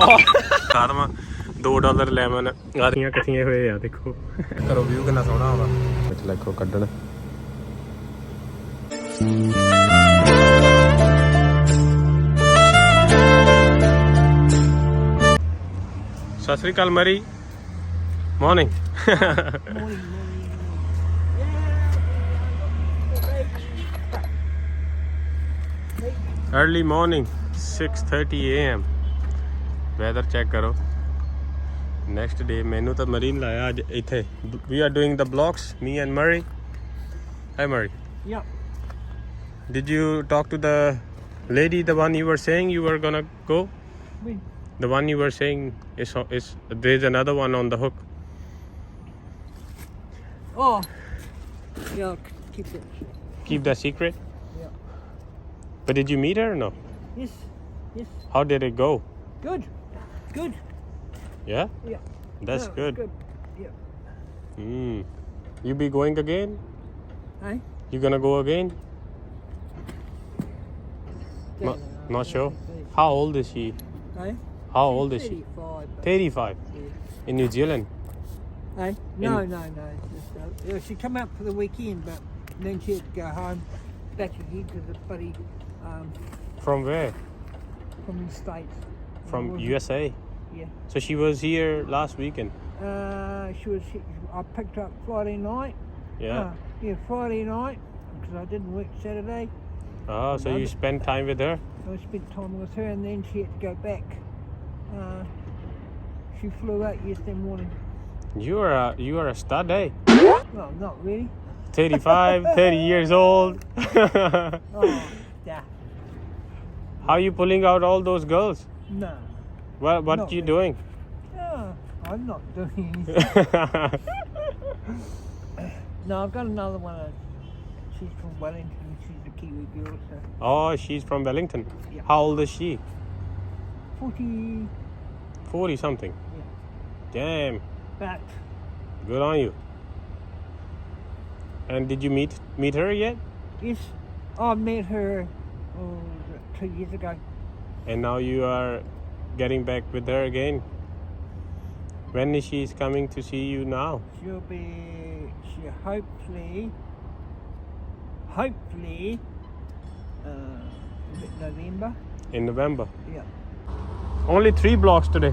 ਖਾਦਮਾ $2 lemon ਆਰੀਆਂ ਇਕੱਠੀਆਂ ਹੋਏ ਆ ਦੇਖੋ ਕਰੋ ਵਿਊ ਕਿੰਨਾ ਸੋਹਣਾ ਆਉਂਦਾ ਵਿੱਚ ਦੇਖੋ ਕੱਢਣ ਸਤਿ ਸ੍ਰੀ ਅਕਾਲ Mary morning early morning 6:30 AM weather check करो नेक्स्ट डे मैनू तो मरी ने लाया अज इत्थे we are doing the blogs me and Mary hi Mary Yeah. Did you talk to the lady the one you were saying you were gonna go When? the one you were saying is there's another one on the hook Oh. Yeah, keep it. keep that secret Yeah. but did you meet her or no Yes. Yes. how did it go Good. Good. yeah Yeah. that's No, good Yeah. You be going again Hey? you gonna go again not sure how old is she Hey? how old is she 35. 35 Yeah. in New Zealand Hey? No. Just, yeah, she come out for the weekend, but then she had to go home back again to the buddy from where from the States. from Was it? USA Yeah. so she was here last weekend I picked her up Friday night. yeah Yeah, Friday night because I didn't work Saturday. so you spent time with her I spent time with her, and then she had to go back. She flew out yesterday morning. you are a stud eh Well, not really. 35 30 years old Oh, yeah. how are you pulling out all those girls No. what Not you really. doing Oh, I'm not doing anything. No, I've got another one. She's from Wellington. She's a Kiwi girl, so oh she's from Wellington Yeah. how old is she 40. 40 something Yeah. damn But good on you and did you meet her yet yes, I met her 2 years ago. and now you are getting back with her again when is she coming to see you now She hopefully November. in November Yeah. only 3 blocks today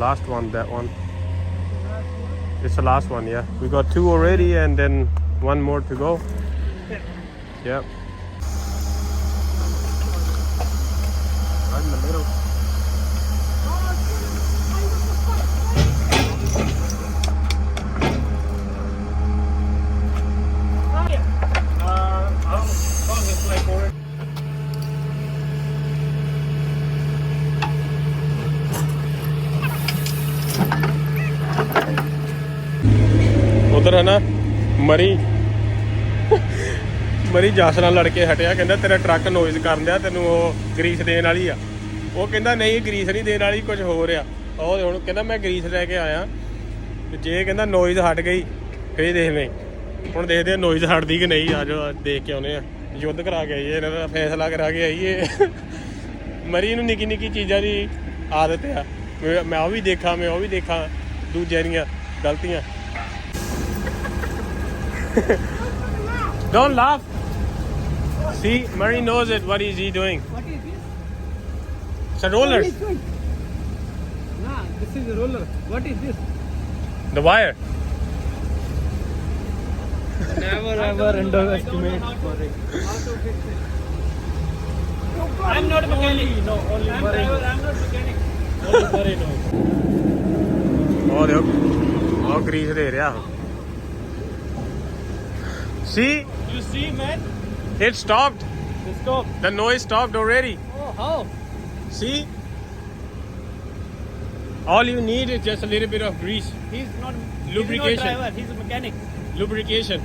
last one that one it's the last one yeah we got 2 already and then 1 more to go yep right in the middle ਉਧਰ ਹੈ ਨਾ ਮਰੀ ਜਸ ਨਾਲ ਲੜ ਕੇ ਹਟਿਆ ਕਹਿੰਦਾ ਤੇਰਾ truck noise ਕਰਨ ਦਿਆ ਤੈਨੂੰ ਉਹ ਗਰੀਸ ਦੇਣ ਵਾਲੀ ਆ ਉਹ ਕਹਿੰਦਾ ਨਹੀਂ ਗਰੀਸ ਨਹੀਂ ਦੇਣ ਵਾਲੀ ਕੁਝ ਹੋ ਰਿਹਾ ਉਹ ਹੁਣ ਕਹਿੰਦਾ ਮੈਂ ਗਰੀਸ ਲੈ ਕੇ ਆਇਆ ਤੇ ਜੇ ਕਹਿੰਦਾ ਨੋਇਜ਼ ਹਟ ਗਈ ਫੇਰ ਦੇਖ ਲੈ ਹੁਣ ਦੇਖਦੇ ਆ ਨੋਇਜ਼ ਹਟਦੀ ਕਿ ਨਹੀਂ ਆ ਜੋ ਦੇਖ ਕੇ ਆਉਨੇ ਆ ਯੁੱਧ ਕਰਾ ਕੇ ਆਈਏ ਇਹਨਾਂ ਦਾ ਫੈਸਲਾ ਕਰਾ ਕੇ ਆਈਏ ਮਰੀ ਨੂੰ ਨਿੱਕੀ ਨਿੱਕੀ ਚੀਜ਼ਾਂ ਦੀ ਆਦਤ ਆ ਮੈਂ ਉਹ ਵੀ ਦੇਖਾਂ ਦੂਜਿਆਂ ਦੀਆਂ ਗਲਤੀਆਂ Don't laugh. See, Murray knows it. What is he doing? What is this? It's a roller. What is doing? Nah, this is a roller. What is this? The wire. Never ever underestimate for it. I'm not a mechanic. No, only Murray. I'm not mechanic. Only Murray knows. Oh, देखो. Oh, grease दे रहा. See? You see, man? It stopped. It stopped. The noise stopped already. Oh, how? See? All you need is just a little bit of grease. He's not Lubrication. He's not driver. He's a mechanic. Lubrication.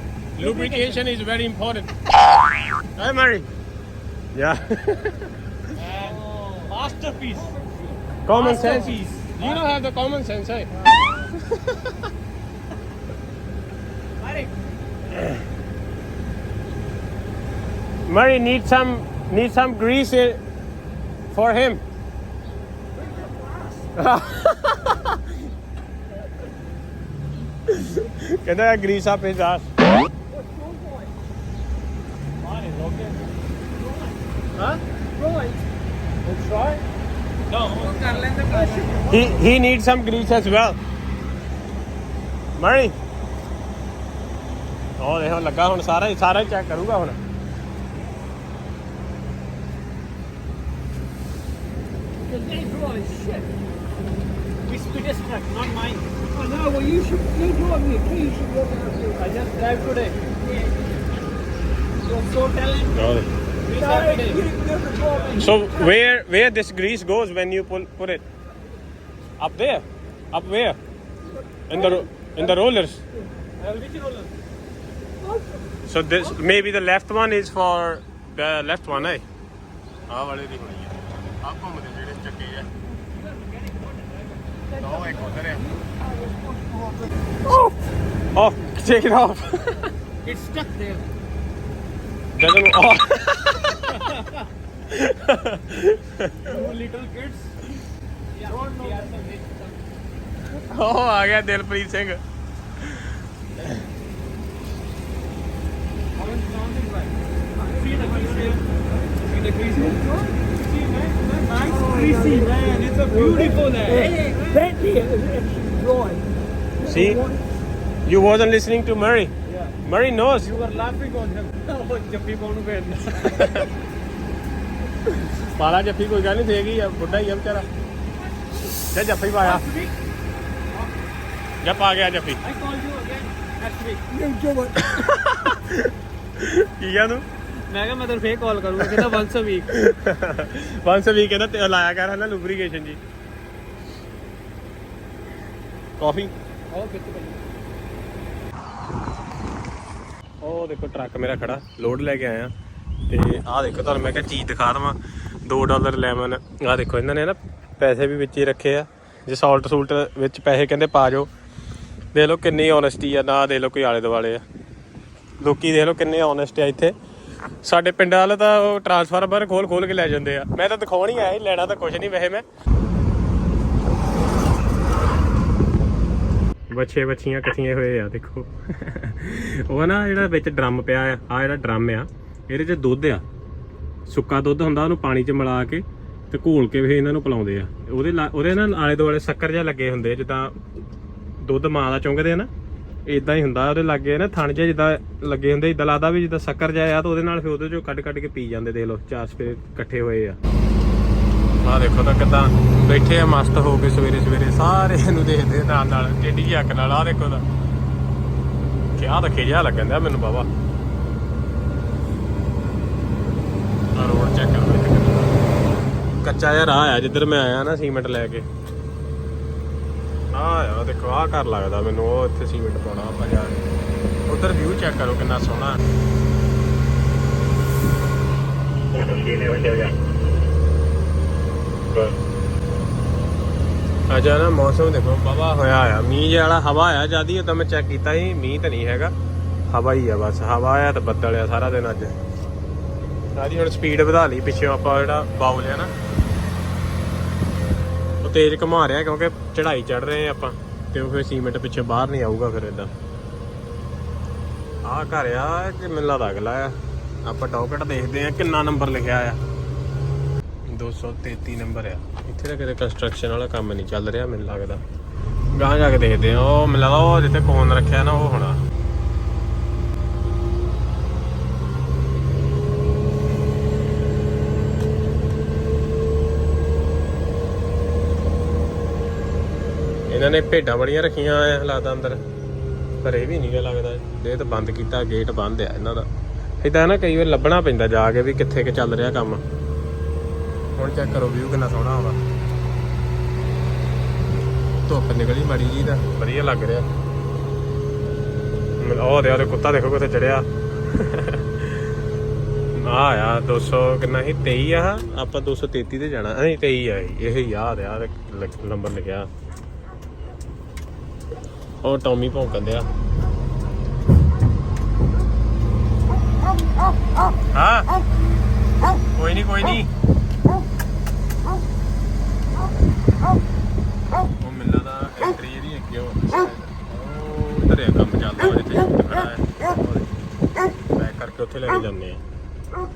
Lubrication is very important. Hi, Murray. Yeah. Masterpiece. Common sense. Masterpiece. You don't have the common sense, eh? Murray needs some grease For him. ਕਹਿੰਦਾ grease ਆ ਪੇ ਜਾ ਹਾਂ We'll try. No. He needs some grease as well. Murray. Oh, ਦੇਖੋ ਲੱਗਾ ਹੁਣ ਸਾਰਾ check ਕਰੂਗਾ ਹੁਣ. The name is shit. We speedest truck, not mine. Oh no, well you drove me. Please, you go down here. I just drive today. Yeah. You're so talented. So where this grease goes when you put it? Up there? Up where? In the rollers? Which roller? So this maybe the left one is for the left one, eh? Ah, wale di honi hai. Aap ghumde jehde chakke hai. No, ek udhar hai. Oh, take it off. It's stuck there. Doesn't. Oh. You little kids. Yeah, don't know. Oh, आ गया Dilpreet Singh. See the grease. See, man. Nice greasy, man. It's a beautiful day. See, you wasn't listening to Murray. Yeah. Murray knows. You were laughing on him. Jaffi कौन पहनना? पाला जफ्फी कोई गल नहीं देगी बुढ़ा ही है बेचारा. जा जफ्फी पाया. जा पा गया जफ्फी. I called you again next week. ਕੀ ਕਿਹਾ ਤੂੰ? मैं क्या मैं तेरे फे कॉल करूँगा कहता once a week. Once a week ਕਹਿੰਦਾ ਤੇ ਲਾਇਆ ਕਰ ਹਨਾ ਲੁਬਰੀਕੇਸ਼ਨ ਜੀ. ਕਾਫੀ. और कितने ਉਹ ਦੇਖੋ ਟਰੱਕ ਮੇਰਾ ਖੜਾ ਲੋਡ ਲੈ ਕੇ ਆਇਆ ਤੇ ਆਹ ਦੇਖੋ ਤੁਹਾਨੂੰ ਮੈਂ ਕਿਹਾ ਚੀਜ਼ ਦਿਖਾ ਦਵਾਂ. $2 ਲੈਮਨ ਆਹ ਦੇਖੋ ਇਹਨਾਂ ਨੇ ਨਾ ਪੈਸੇ ਵੀ ਵਿੱਚ ਹੀ ਰੱਖੇ ਆ. ਜੇ ਸਾਲਟ ਸੂਲਟ ਵਿੱਚ ਪੈਸੇ ਕਹਿੰਦੇ ਪਾ ਜਾਓ. ਦੇਖ ਲਓ ਕਿੰਨੀ ਓਨੈਸਟੀ ਆ. ਨਾ ਦੇਖ ਲਓ ਕੋਈ ਆਲੇ ਦੁਆਲੇ ਆ. ਲੋਕੀ ਦੇਖ ਲਓ ਕਿੰਨੇ ਓਨੈਸਟ ਆ ਇੱਥੇ. ਸਾਡੇ ਪਿੰਡਾਂ ਵਾਲੇ ਤਾਂ ਉਹ ਟਰਾਂਸਫਾਰਮਰ ਖੋਲ ਕੇ ਲੈ ਜਾਂਦੇ ਆ. ਮੈਂ ਤਾਂ ਦਿਖਾਉਣ ਹੀ ਆਇਆ ਸੀ, ਲੈਣਾ ਤਾਂ ਕੁਛ ਨਹੀਂ ਵੈਸੇ ਮੈਂ. ਬੱਚੀਆਂ ਇਕੱਠੀਆਂ ਹੋਏ ਆ ਦੇਖੋ. ਉਹ ਨਾ ਜਿਹੜਾ ਵਿੱਚ ਡਰਮ ਪਿਆ ਆ ਜਿਹੜਾ ਡਰਮ ਆ ਇਹਦੇ 'ਚ ਦੁੱਧ ਆ. ਸੁੱਕਾ ਦੁੱਧ ਹੁੰਦਾ ਉਹਨੂੰ ਪਾਣੀ 'ਚ ਮਿਲਾ ਕੇ ਤੇ ਘੋਲ ਕੇ ਫਿਰ ਇਹਨਾਂ ਨੂੰ ਪਿਲਾਉਂਦੇ ਆ. ਉਹਦੇ ਨਾਲ ਆਲੇ ਦੁਆਲੇ ਸ਼ੱਕਰ ਜਿਹਾ ਲੱਗੇ ਹੁੰਦੇ ਜਿੱਦਾਂ ਦੁੱਧ ਮਾਂ ਦਾ ਚੁੰਗਦੇ ਆ ਨਾ ਇਦਾਂ ਹੀ ਹੁੰਦਾ. ਉਹਦੇ ਲਾਗੇ ਨਾ ਥਣ ਜਿਹਾ ਜਿੱਦਾਂ ਲੱਗੇ ਹੁੰਦੇ. ਇਦਾਂ ਲੱਗਦਾ ਵੀ ਜਿੱਦਾਂ ਸ਼ੱਕਰ ਜਿਹਾ ਆ. ਤਾਂ ਉਹਦੇ ਨਾਲ ਫਿਰ ਉਹਦੇ 'ਚੋਂ ਕੱਢ ਕੇ ਪੀ ਜਾਂਦੇ. ਦੇਖ ਲਓ 4 ਸਪੇਰੇ ਇਕੱਠੇ ਹੋਏ ਆ. ਆਹ ਦੇਖੋ ਤਾਂ ਕਿੱਦਾਂ ਬੈਠੇ ਆ ਮਸਤ ਹੋ ਕੇ ਸਵੇਰੇ ਸਾਰੇ ਇਹਨੂੰ ਦੇਖਦੇ ਨਾਲ ਟੇਢੀ ਜਿਹੀ ਅੱਖ ਨਾਲ. ਆਹ ਦੇਖੋ ਤਾਂ ਕਿਆ ਤਾਂ ਖਿਜਾ ਲੱਗਣ ਦਿਆ ਮੈਨੂੰ ਬਾਬਾ. ਆਹ ਰੋਡ ਚੈੱਕ ਕਰੋ. ਕੱਚਾ ਜਿਹਾ ਰਾਹ ਆ ਜਿੱਧਰ ਮੈਂ ਆਇਆ ਨਾ ਸੀਮੈਂਟ ਲੈ ਕੇ. ਆਹ ਦੇਖੋ ਆਹ ਘਰ ਲੱਗਦਾ ਮੈਨੂੰ. ਉਹ ਇੱਥੇ ਸੀਮੈਂਟ ਪਾਉਣਾ ਆਪਾਂ ਜਾ ਕੇ. ਉਧਰ ਵਿਊ ਚੈੱਕ ਕਰੋ ਕਿੰਨਾ ਸੋਹਣਾ. ਅੱਜ ਨਾ ਮੌਸਮ ਦੇਖੋ ਬਾਬਾ ਹੋਇਆ ਆ. ਮੀਂਹ ਜਿਹਾ ਵਾਲਾ ਹਵਾ ਆ ਜਿਆਦੀ. ਤਾਂ ਮੈਂ ਚੈੱਕ ਕੀਤਾ ਸੀ ਮੀਂਹ ਤਾਂ ਨਹੀਂ ਹੈਗਾ, ਹਵਾ ਹੀ ਆ ਬਸ. ਹਵਾ ਆ ਤੇ ਬੱਦਲ ਆ ਸਾਰਾ ਦਿਨ ਅੱਜ. ਸਾਰੀ ਹੁਣ ਸਪੀਡ ਵਧਾ ਲਈ ਪਿੱਛੋਂ ਆਪਾਂ ਜਿਹੜਾ ਬਾਉਲ ਆ ਨਾ ਉਹ ਤੇਜ਼ ਘੁਮਾ ਰਿਹਾ ਕਿਉਂਕਿ ਚੜਾਈ ਚੜ ਰਹੇ ਆ ਆਪਾਂ ਤੇ ਉਹ ਫਿਰ ਸੀਮੈਂਟ ਪਿੱਛੇ ਬਾਹਰ ਨਹੀਂ ਆਊਗਾ ਫਿਰ ਇਦਾਂ. ਆਹ ਘਰ ਆ ਕਿ ਮੈਨੂੰ ਲੱਗਦਾ ਅਗਲਾ ਆ. ਆਪਾਂ ਡੌਕਟ ਦੇਖਦੇ ਆ ਕਿੰਨਾ ਨੰਬਰ ਲਿਖਿਆ ਆ. 233 ਨੰਬਰ ਆ. ਇੱਥੇ ਤਾਂ ਕਿਤੇ ਕੰਸਟਰਕਸ਼ਨ ਵਾਲਾ ਕੰਮ ਨਹੀਂ ਚੱਲ ਰਿਹਾ ਮੈਨੂੰ ਲੱਗਦਾ. ਗਾਂਹ ਜਾ ਕੇ ਦੇਖਦੇ ਆ. ਉਹ ਮੈਨੂੰ ਲੱਗਦਾ ਉਹ ਜਿੱਥੇ ਕੋਨ ਰੱਖਿਆ ਨਾ ਉਹ ਹੋਣਾ. ਇਹਨਾਂ ਨੇ ਭੇਡਾਂ ਬੜੀਆਂ ਰੱਖੀਆਂ ਆ ਲੱਗਦਾ ਅੰਦਰ, ਪਰ ਇਹ ਵੀ ਨਹੀਂ ਗਾ ਲੱਗਦਾ. ਇਹ ਤਾਂ ਬੰਦ ਕੀਤਾ, ਗੇਟ ਬੰਦ ਆ ਇਹਨਾਂ ਦਾ. ਇੱਦਾਂ ਨਾ ਕਈ ਵਾਰ ਲੱਭਣਾ ਪੈਂਦਾ ਜਾ ਕੇ ਵੀ ਕਿੱਥੇ ਕਿ ਚੱਲ ਰਿਹਾ ਕੰਮ. ਹੁਣ ਚੈੱਕ ਕਰੋ ਵਿਊ ਕਿੰਨਾ ਸੋਹਣਾ ਆਉਂਦਾ. ਧੁੱਪ ਨਿਕਲੀ ਮਾੜੀ ਜੀ ਤਾਂ ਵਧੀਆ ਲੱਗ ਰਿਹਾ. ਉਹ ਦੇ ਕੁੱਤਾ ਦੇਖੋ ਕਿੱਥੇ ਚੜਿਆ. ਆ 200 ਕਿੰਨਾ ਸੀ 23 ਆ. ਆਪਾਂ 233 ਤੇ ਜਾਣਾ. ਨਹੀਂ 23 ਆ ਇਹ ਯਾਦ ਆ ਨੰਬਰ ਲਿਖਿਆ. ਉਹ ਟੌਮੀ ਭੌਂਕਣ ਦਿਆ. ਹਾਂ ਕੋਈ ਨਹੀਂ ਉਹ ਮਿਲਦਾ ਦਾ ਐਂਟਰੀ ਇਹਦੀ ਹੈਗੀ ਉਹ ਉਧਰ ਆ ਕੰਮ ਚੱਲਦਾ ਵਾ ਜਿੱਥੇ ਸ਼ੂਟ ਖੜਾ ਹੈ ਬੈਕ ਕਰਕੇ ਉੱਥੇ ਲੈ ਕੇ ਜਾਂਦੇ ਆ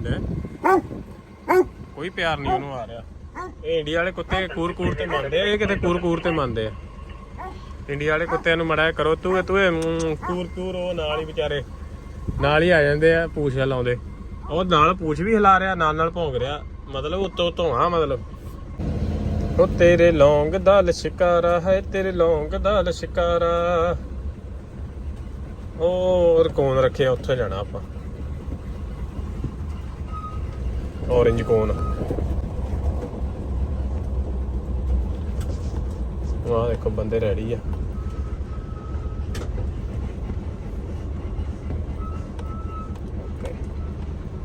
ਲੈ ਕੋਈ ਪਿਆਰ ਨਹੀਂ ਉਹਨੂੰ ਆ ਰਿਹਾ ਇਹ ਇੰਡੀਆ ਵਾਲੇ ਕੁੱਤੇ ਕੂਰ ਤੇ ਮੰਨਦੇ ਆ ਇਹ ਕਿਤੇ ਕੂਰ ਤੇ ਮੰਨਦੇ ਆ ਇੰਡੀਆ ਵਾਲੇ ਕੁੱਤਿਆਂ ਨੂੰ ਮੜਾ ਕਰੋ ਤੂੰ ਕੂਰ ਉਹ ਨਾਲ ਹੀ ਵਿਚਾਰੇ ਨਾਲ ਹੀ ਆ ਜਾਂਦੇ ਆ ਪੂਛ ਲਾਉਂਦੇ ਉਹ ਨਾਲ ਪੂਛ ਵੀ ਹਿਲਾ ਰਿਹਾ ਨਾਲ ਭੌਂਕ ਰਿਹਾ ਮਤਲਬ ਉੱਤੋਂ ਧੋਆ ਮਤਲਬ ਉਹ ਤੇਰੇ ਲੌਂਗ ਦਾ ਲਸ਼ਕਾਰਾ ਹੈ ਤੇਰੇ ਲੌਂਗ ਦਾ ਲਸ਼ਕਾਰਾ ਉਹ ਰਕੋਨ ਰੱਖਿਆ ਉੱਥੇ ਜਾਣਾ ਆਪਾਂ ਔਰੇਂਜ ਕੋਨ ਆਹ ਦੇਖੋ ਬੰਦੇ ਰੈਡੀ ਆ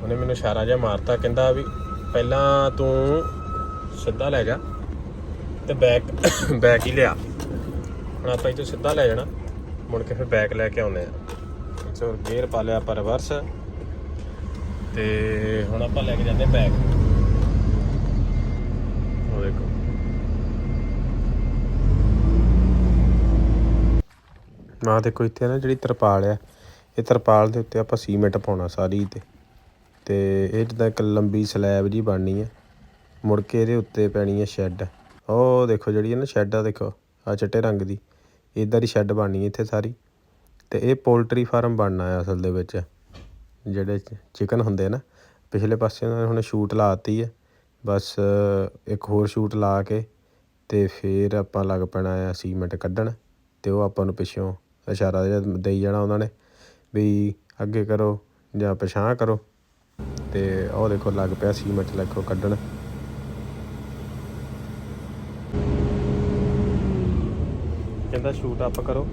ਉਹਨੇ ਮੈਨੂੰ ਇਸ਼ਾਰਾ ਜਿਹਾ ਮਾਰਤਾ ਕਹਿੰਦਾ ਵੀ ਪਹਿਲਾਂ ਤੂੰ ਸਿੱਧਾ ਲੈ ਜਾ ਤੇ ਬੈਕ ਹੀ ਲਿਆ ਹੁਣ ਆਪਾਂ ਇੱਥੋਂ ਸਿੱਧਾ ਲੈ ਜਾਣਾ ਮੁੜ ਕੇ ਫਿਰ ਬੈਕ ਲੈ ਕੇ ਆਉਂਦੇ ਆ ਸੋ ਗੇਅਰ ਪਾ ਲਿਆ ਆਪਾਂ ਰਿਵਰਸ ਤੇ ਹੁਣ ਆਪਾਂ ਲੈ ਕੇ ਜਾਂਦੇ ਬੈਕ ਉਹ ਦੇਖੋ ਆਹ ਦੇਖੋ ਇੱਥੇ ਨਾ ਜਿਹੜੀ ਤਰਪਾਲ ਆ ਇਹ ਤਰਪਾਲ ਦੇ ਉੱਤੇ ਆਪਾਂ ਸੀਮੈਂਟ ਪਾਉਣਾ ਸਾਰੀ ਤੇ ਇਹ ਜਿੱਦਾਂ ਇੱਕ ਲੰਬੀ ਸਲੈਬ ਜੀ ਬਣਨੀ ਹੈ ਮੁੜ ਕੇ ਇਹਦੇ ਉੱਤੇ ਪੈਣੀ ਹੈ ਸ਼ੈੱਡ ਉਹ ਦੇਖੋ ਜਿਹੜੀ ਹੈ ਨਾ ਸ਼ੈੱਡ ਆ ਦੇਖੋ ਆ ਚਿੱਟੇ ਰੰਗ ਦੀ ਇੱਦਾਂ ਦੀ ਸ਼ੈੱਡ ਬਣਨੀ ਇੱਥੇ ਸਾਰੀ ਤੇ ਇਹ ਪੋਲਟਰੀ ਫਾਰਮ ਬਣਨਾ ਹੈ ਅਸਲ ਦੇ ਵਿੱਚ ਜਿਹੜੇ ਚਿਕਨ ਹੁੰਦੇ ਨਾ ਪਿਛਲੇ ਪਾਸੇ ਉਹਨਾਂ ਨੇ ਹੁਣ ਸ਼ੂਟ ਲਾਤੀ ਹੈ ਬਸ ਇੱਕ ਹੋਰ ਸ਼ੂਟ ਲਾ ਕੇ ਤੇ ਫਿਰ ਆਪਾਂ ਲੱਗ ਪੈਣਾ ਆ ਸੀਮੈਂਟ ਕੱਢਣ ਤੇ ਉਹ ਆਪਾਂ ਨੂੰ ਪਿੱਛੋਂ ਇਸ਼ਾਰਾ ਜਿਹਾ ਦੇਈ ਜਾਣਾ ਉਹਨਾਂ ਨੇ ਵੀ ਅੱਗੇ ਕਰੋ ਜਾਂ ਪਿਛਾਂਹ ਕਰੋ ਤੇ ਉਹ ਦੇਖੋ ਲੱਗ ਪਿਆ ਸੀਮੈਂਟ ਦੇਖੋ ਕੱਢਣ ਕਹਿੰਦਾ ਸ਼ੂਟ ਅਪ ਕਰੋ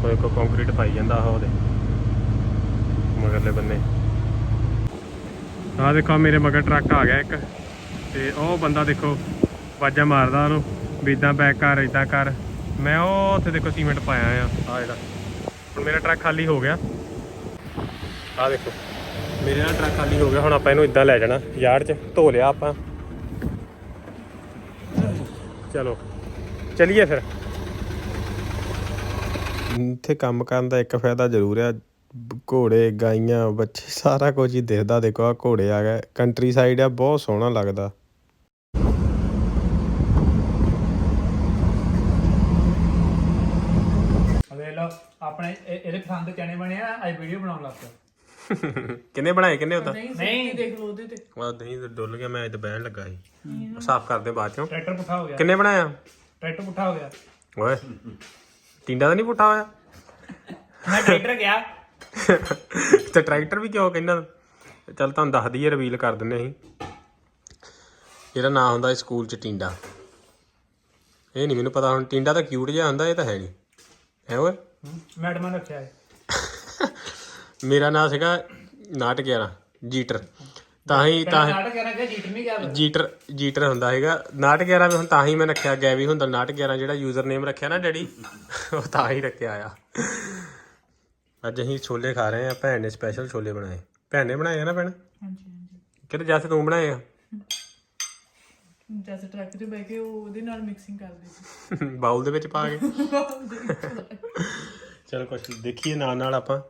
ਕੋਈ ਕੰਕਰੀਟ ਪਾਈ ਜਾਂਦਾ ਉਹਦੇ ਮਗਰਲੇ ਬੰਨੇ ਆਹ ਦੇਖੋ ਮੇਰੇ ਮਗਰ ਟਰੱਕ ਆ ਗਿਆ ਇੱਕ ਤੇ ਉਹ ਬੰਦਾ ਦੇਖੋ ਵਾਜਾਂ ਮਾਰਦਾ ਉਹਨੂੰ ਵੀ ਇੱਦਾਂ ਬੈਕ ਕਰ ਇੱਦਾਂ ਕਰ ਮੈਂ ਉਹ ਉੱਥੇ ਦੇਖੋ ਸੀਮੈਂਟ ਪਾਇਆ ਆ ਜਿਹੜਾ ਹੁਣ ਮੇਰਾ ਟਰੱਕ ਖਾਲੀ ਹੋ ਗਿਆ ਆਹ ਦੇਖੋ ਮੇਰੇ ਨਾਲ ਟਰੱਕ ਖਾਲੀ ਹੋ ਗਿਆ ਹੁਣ ਆਪਾਂ ਇਹਨੂੰ ਇੱਦਾਂ ਲੈ ਜਾਣਾ ਯਾਰਡ 'ਚ ਧੋ ਲਿਆ ਆਪਾਂ ਚਲੋ ਚਲੀਏ ਫਿਰ ਇੱਥੇ ਕੰਮ ਕਰਨ ਦਾ ਇੱਕ ਫਾਇਦਾ ਜ਼ਰੂਰ ਆ ਘੋੜੇ ਗਾਈਆਂ ਬੱਚੇ ਸਾਰਾ ਕੁਝ ਹੀ ਦਿਖਦਾ ਦੇਖੋ ਆ ਘੋੜੇ ਆ ਗਏ ਕੰਟਰੀ ਸਾਈਡ ਆ ਬਹੁਤ ਸੋਹਣਾ ਲੱਗਦਾ ਆਪਣੇ ਇਹਦੇ ਪਸੰਦ ਦੇ ਚਣੇ ਬਣੇ ਆ ਅੱਜ ਵੀਡੀਓ ਬਣਾਉਣ ਲੱਗ ਪਿਆ ਕਿੰਨੇ ਬਣਾਏ ਕਿੰਨੇ ਉਦਾਂ ਨਹੀਂ ਦੇਖ ਲਓ ਉਹਦੇ ਤੇ ਵਾਹ ਦਹੀਂ ਡੁੱਲ ਗਿਆ ਮੈਂ ਇੱਥੇ ਬਹਿਣ ਲੱਗਾ ਸੀ ਸਾਫ਼ ਕਰਦੇ ਬਾਅਦ ਚੋਂ ਟਰੈਕਟਰ ਪੁੱਠਾ ਹੋ ਗਿਆ ਕਿੰਨੇ ਬਣਾਇਆ ਟਰੈਕਟਰ ਪੁੱਠਾ ਹੋ ਗਿਆ ਓਏ ਟਿੰਡਾ ਤਾਂ ਨਹੀਂ ਪੁੱਠਾ ਹੋਇਆ ਮੈਂ ਟਰੈਕਟਰ ਗਿਆ ਤੇ ਟਰੈਕਟਰ ਵੀ ਕਿਉਂ ਕਹਿੰਦਾ ਚੱਲ ਤੁਹਾਨੂੰ ਦੱਸ ਦਈਏ ਰਿਵੀਲ ਕਰ ਦਿੰਦੇ ਅਸੀਂ ਇਹਦਾ ਨਾਂ ਹੁੰਦਾ ਸਕੂਲ 'ਚ ਟਿੰਡਾ ਇਹ ਨਹੀਂ ਮੈਨੂੰ ਪਤਾ ਹੁਣ ਟਿੰਡਾ ਤਾਂ ਕਿਊਟ ਜਿਹਾ ਹੁੰਦਾ ਇਹ ਤਾਂ ਹੈ ਨਹੀਂ ਹੈ ਓਏ ਮੈਡਮਾਂ ਰੱਖਿਆ ਹੈ ਮੇਰਾ ਨਾਂ ਸੀਗਾ ਨਾਟ 11 ਜੀਟਰ ਤਾਂ ਹੀ ਨਾਟਕ ਕਹਿਣਾ ਕਿ ਜੀਟਰ ਨਹੀਂ ਗਿਆ ਜੀਟਰ ਹੁੰਦਾ ਹੈਗਾ ਨਾਟ 11 ਵੀ ਹੁਣ ਤਾਂ ਹੀ ਮੈਂ ਰੱਖਿਆ ਗੈਵੀ ਹੁੰਦਾ ਨਾਟ 11 ਜਿਹੜਾ ਯੂਜ਼ਰ ਨੇਮ ਰੱਖਿਆ ਨਾ ਡੈਡੀ ਉਹ ਤਾਂ ਹੀ ਰੱਖਿਆ ਆ ਅੱਜ ਅਸੀਂ ਛੋਲੇ ਖਾ ਰਹੇ ਆ ਭੈਣ ਨੇ ਸਪੈਸ਼ਲ ਛੋਲੇ ਬਣਾਏ ਭੈਣ ਨੇ ਬਣਾਏ ਆ ਨਾ ਭੈਣ ਕਿਤੇ ਜੈਸੇ ਤੂੰ ਬਣਾਏ ਆ ਜੈਸੇ ਟਰੱਕ ਤੇ ਬਹਿ ਕੇ ਉਹਦੇ ਨਾਲ ਮਿਕਸਿੰਗ ਕਰਦੇ ਸੀ ਬਾਉਲ ਦੇ ਵਿੱਚ ਪਾ ਕੇ ਚਲੋ ਕੁਛ ਦੇਖੀਏ ਨਾਲ ਆਪਾਂ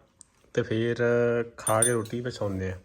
ਤੇ ਫਿਰ ਖਾ ਕੇ ਰੋਟੀ ਪਛਾਉਂਦੇ ਆ